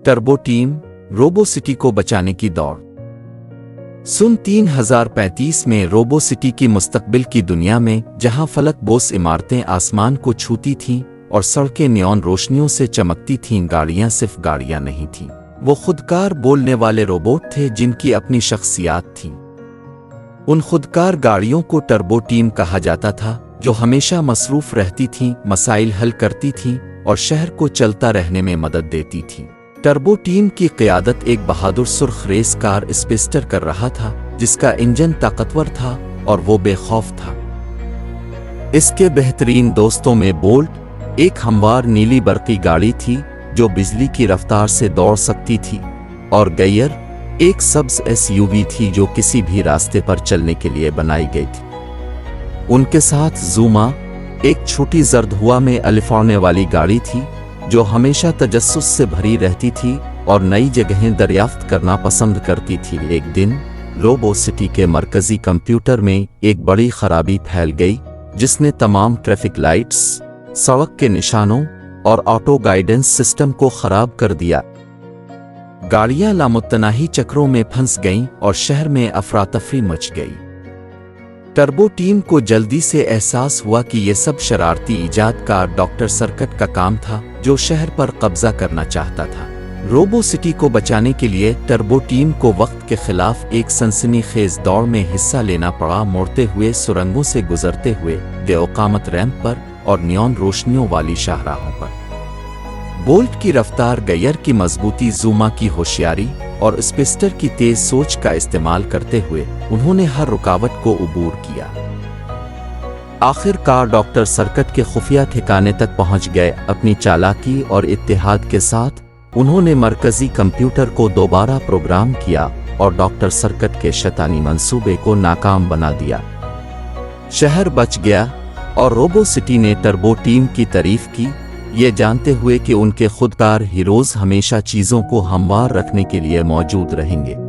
Turbo team robo city को बचाने की दौड़। सन 3035 में रोबो सिटी की मुस्तकबिल की दुनिया में, जहां फलक बोस इमारतें आसमान को छूती थीं और सड़कें नियॉन रोशनियों से चमकती थीं, गाड़ियां सिर्फ गाड़ियां नहीं थीं, वो खुदकार बोलने वाले रोबोट थे जिनकी अपनी शख्सियात थी। उन खुदकार गाड़ियों को टर्बो टीम कहा जाता था, जो हमेशा मसरूफ रहती थीं, मसाइल हल करती थीं और शहर को चलता रहने में मदद देती थीं। टर्बो टीम की क़ियादत एक बहादुर सुर्ख रेस कार स्पेस्टर कर रहा था, जिसका इंजन ताकतवर था और वो बेखौफ था। इसके बेहतरीन दोस्तों में बोल्ट एक हमवार नीली बरकी गाड़ी थी जो बिजली की रफ्तार से दौड़ सकती थी, और गैयर एक सब्ज एसयूवी थी जो किसी भी रास्ते पर चलने के लिए बनाई गई थी। उनके साथ ज़ूमा एक छोटी जर्द हुआ में अलिफाने वाली गाड़ी थी जो हमेशा तजस्सुस से भरी रहती थी और नई जगहें दरियाफ्त करना पसंद करती थी। एक दिन रोबो सिटी के मरकजी कंप्यूटर में एक बड़ी खराबी फैल गई, जिसने तमाम ट्रैफिक लाइट्स, सड़क के निशानों और ऑटो गाइडेंस सिस्टम को खराब कर दिया। गाड़ियां लामुत्तनाही चक्रों में फंस गईं और शहर में अफरा-तफरी मच गई। टर्बो टीम को जल्दी से एहसास हुआ कि ये सब शरारती इजादकार डॉक्टर सर्कट का काम था, जो शहर पर कब्जा करना चाहता था। रोबो सिटी को बचाने के लिए टर्बो टीम को वक्त के खिलाफ एक सनसनीखेज दौड़ में हिस्सा लेना पड़ा, मुड़ते हुए सुरंगों से गुजरते हुए बेऔकामत रैंप पर और नियॉन रोशनियों वाली शाहराहों पर। बोल्ट की रफ्तार, गैयर की मजबूती, ज़ूमा की होशियारी और स्पेस्टर की तेज सोच का इस्तेमाल करते हुए उन्होंने हर रुकावट को उबूर किया। आखिरकार डॉक्टर सर्कट के खुफिया ठिकाने तक पहुंच गए। अपनी चालाकी और इत्तेहाद के साथ उन्होंने मरकजी कंप्यूटर को दोबारा प्रोग्राम किया और डॉक्टर सर्कट के शैतानी मंसूबे को नाकाम बना दिया। शहर बच गया और रोबो सिटी ने टर्बो टीम की तारीफ की, ये जानते हुए कि उनके खुदकार हीरोज हमेशा चीजों को हमवार रखने के लिए मौजूद रहेंगे।